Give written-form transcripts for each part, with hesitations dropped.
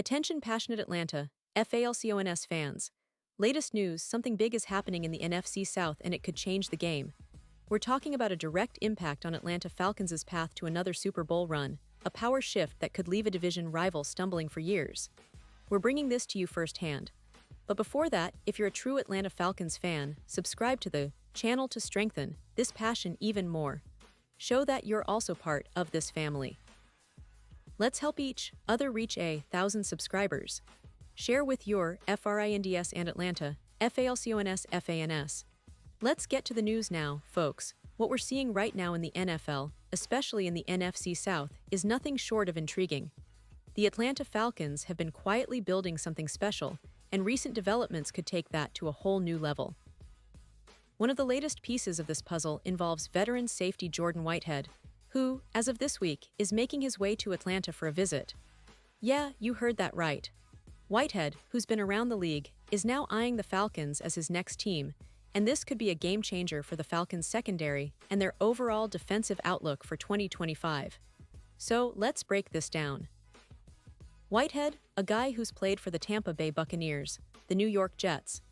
Attention passionate Atlanta, Falcons fans. Latest news, something big is happening in the NFC South and it could change the game. We're talking about a direct impact on Atlanta Falcons' path to another Super Bowl run, a power shift that could leave a division rival stumbling for years. We're bringing this to you firsthand. But before that, if you're a true Atlanta Falcons fan, subscribe to the channel to strengthen this passion even more. Show that you're also part of this family. Let's help each other reach 1,000 subscribers. Share with your FRINDS and Atlanta, FALCONS FANS. Let's get to the news now, folks. What we're seeing right now in the NFL, especially in the NFC South, is nothing short of intriguing. The Atlanta Falcons have been quietly building something special, and recent developments could take that to a whole new level. One of the latest pieces of this puzzle involves veteran safety Jordan Whitehead, who, as of this week, is making his way to Atlanta for a visit. Yeah, you heard that right. Whitehead, who's been around the league, is now eyeing the Falcons as his next team, and this could be a game-changer for the Falcons' secondary and their overall defensive outlook for 2025. So, let's break this down. Whitehead, a guy who's played for the Tampa Bay Buccaneers, the New York Jets,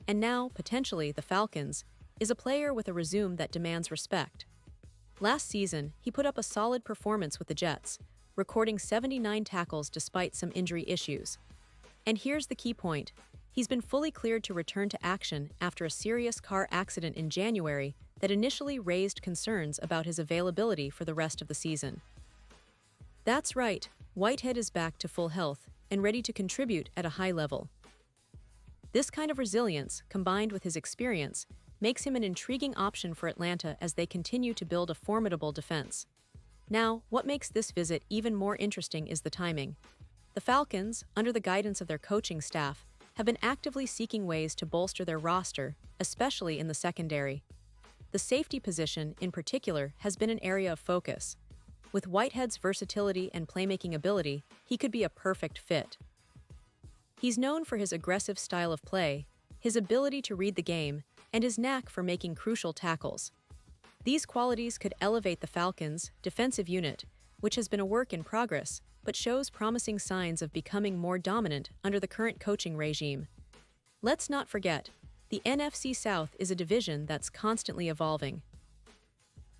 and now, potentially, the Falcons, is a player with a resume that demands respect. Last season, he put up a solid performance with the Jets, recording 79 tackles despite some injury issues. And here's the key point. He's been fully cleared to return to action after a serious car accident in January that initially raised concerns about his availability for the rest of the season. That's right, Whitehead is back to full health and ready to contribute at a high level. This kind of resilience, combined with his experience, makes him an intriguing option for Atlanta as they continue to build a formidable defense. Now, what makes this visit even more interesting is the timing. The Falcons, under the guidance of their coaching staff, have been actively seeking ways to bolster their roster, especially in the secondary. The safety position, in particular, has been an area of focus. With Whitehead's versatility and playmaking ability, he could be a perfect fit. He's known for his aggressive style of play, his ability to read the game, and his knack for making crucial tackles. These qualities could elevate the Falcons' defensive unit, which has been a work in progress, but shows promising signs of becoming more dominant under the current coaching regime. Let's not forget, the NFC South is a division that's constantly evolving.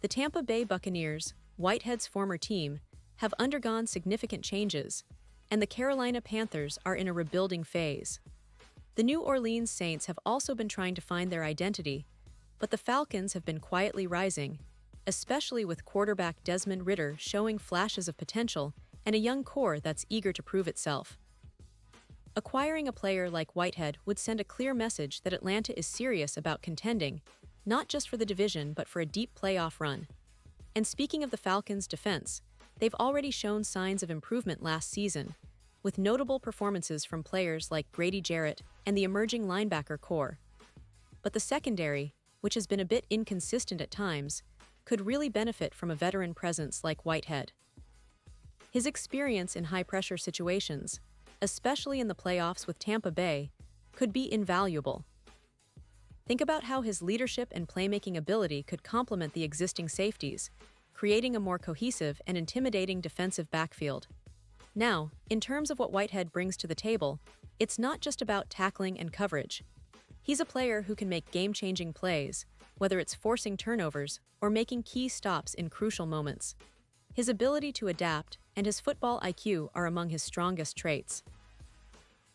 The Tampa Bay Buccaneers, Whitehead's former team, have undergone significant changes, and the Carolina Panthers are in a rebuilding phase. The New Orleans Saints have also been trying to find their identity, but the Falcons have been quietly rising, especially with quarterback Desmond Ridder showing flashes of potential and a young core that's eager to prove itself. Acquiring a player like Whitehead would send a clear message that Atlanta is serious about contending, not just for the division but for a deep playoff run. And speaking of the Falcons' defense, they've already shown signs of improvement last season, with notable performances from players like Grady Jarrett and the emerging linebacker core. But the secondary, which has been a bit inconsistent at times, could really benefit from a veteran presence like Whitehead. His experience in high-pressure situations, especially in the playoffs with Tampa Bay, could be invaluable. Think about how his leadership and playmaking ability could complement the existing safeties, creating a more cohesive and intimidating defensive backfield. Now, in terms of what Whitehead brings to the table, it's not just about tackling and coverage. He's a player who can make game-changing plays, whether it's forcing turnovers or making key stops in crucial moments. His ability to adapt and his football IQ are among his strongest traits.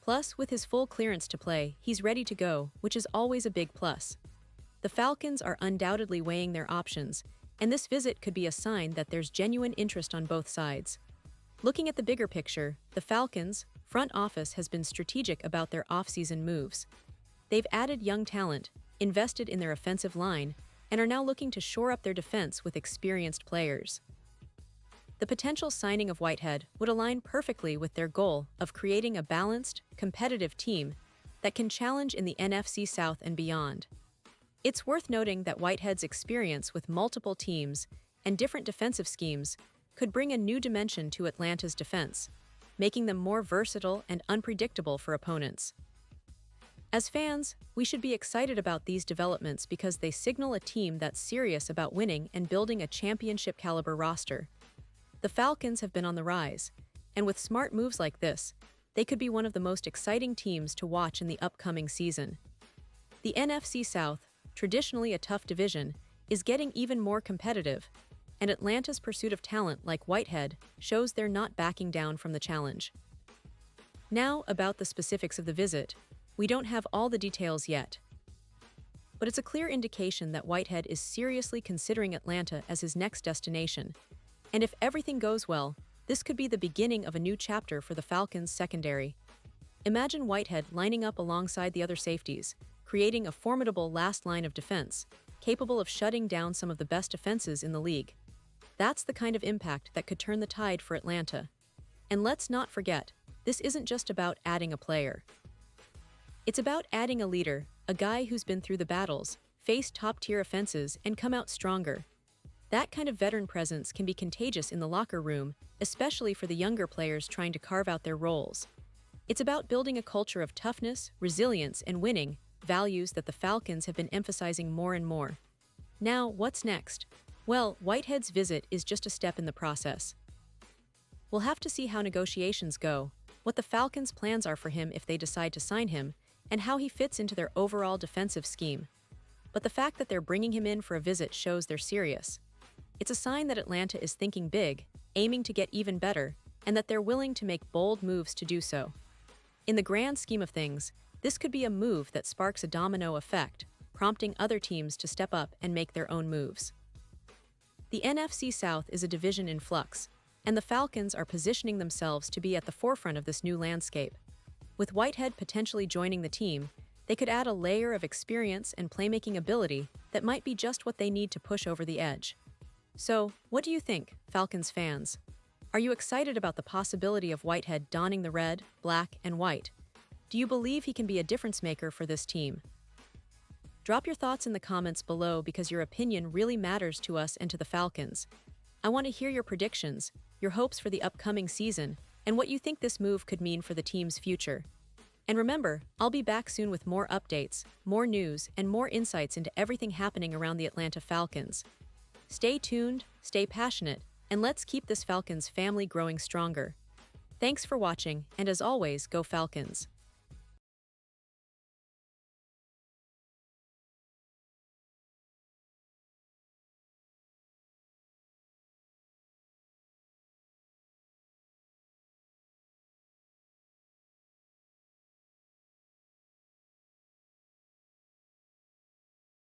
Plus, with his full clearance to play, he's ready to go, which is always a big plus. The Falcons are undoubtedly weighing their options, and this visit could be a sign that there's genuine interest on both sides. Looking at the bigger picture, the Falcons' front office has been strategic about their offseason moves. They've added young talent, invested in their offensive line, and are now looking to shore up their defense with experienced players. The potential signing of Whitehead would align perfectly with their goal of creating a balanced, competitive team that can challenge in the NFC South and beyond. It's worth noting that Whitehead's experience with multiple teams and different defensive schemes could bring a new dimension to Atlanta's defense, making them more versatile and unpredictable for opponents. As fans, we should be excited about these developments because they signal a team that's serious about winning and building a championship-caliber roster. The Falcons have been on the rise, and with smart moves like this, they could be one of the most exciting teams to watch in the upcoming season. The NFC South, traditionally a tough division, is getting even more competitive, and Atlanta's pursuit of talent like Whitehead shows they're not backing down from the challenge. Now, about the specifics of the visit, we don't have all the details yet. But it's a clear indication that Whitehead is seriously considering Atlanta as his next destination. And if everything goes well, this could be the beginning of a new chapter for the Falcons' secondary. Imagine Whitehead lining up alongside the other safeties, creating a formidable last line of defense, capable of shutting down some of the best defenses in the league. That's the kind of impact that could turn the tide for Atlanta. And let's not forget, this isn't just about adding a player. It's about adding a leader, a guy who's been through the battles, faced top-tier offenses, and come out stronger. That kind of veteran presence can be contagious in the locker room, especially for the younger players trying to carve out their roles. It's about building a culture of toughness, resilience, and winning, values that the Falcons have been emphasizing more and more. Now, what's next? Well, Whitehead's visit is just a step in the process. We'll have to see how negotiations go, what the Falcons' plans are for him if they decide to sign him, and how he fits into their overall defensive scheme. But the fact that they're bringing him in for a visit shows they're serious. It's a sign that Atlanta is thinking big, aiming to get even better, and that they're willing to make bold moves to do so. In the grand scheme of things, this could be a move that sparks a domino effect, prompting other teams to step up and make their own moves. The NFC South is a division in flux, and the Falcons are positioning themselves to be at the forefront of this new landscape. With Whitehead potentially joining the team, they could add a layer of experience and playmaking ability that might be just what they need to push over the edge. So, what do you think, Falcons fans? Are you excited about the possibility of Whitehead donning the red, black, and white? Do you believe he can be a difference maker for this team? Drop your thoughts in the comments below because your opinion really matters to us and to the Falcons. I want to hear your predictions, your hopes for the upcoming season, and what you think this move could mean for the team's future. And remember, I'll be back soon with more updates, more news, and more insights into everything happening around the Atlanta Falcons. Stay tuned, stay passionate, and let's keep this Falcons family growing stronger. Thanks for watching, and as always, go Falcons!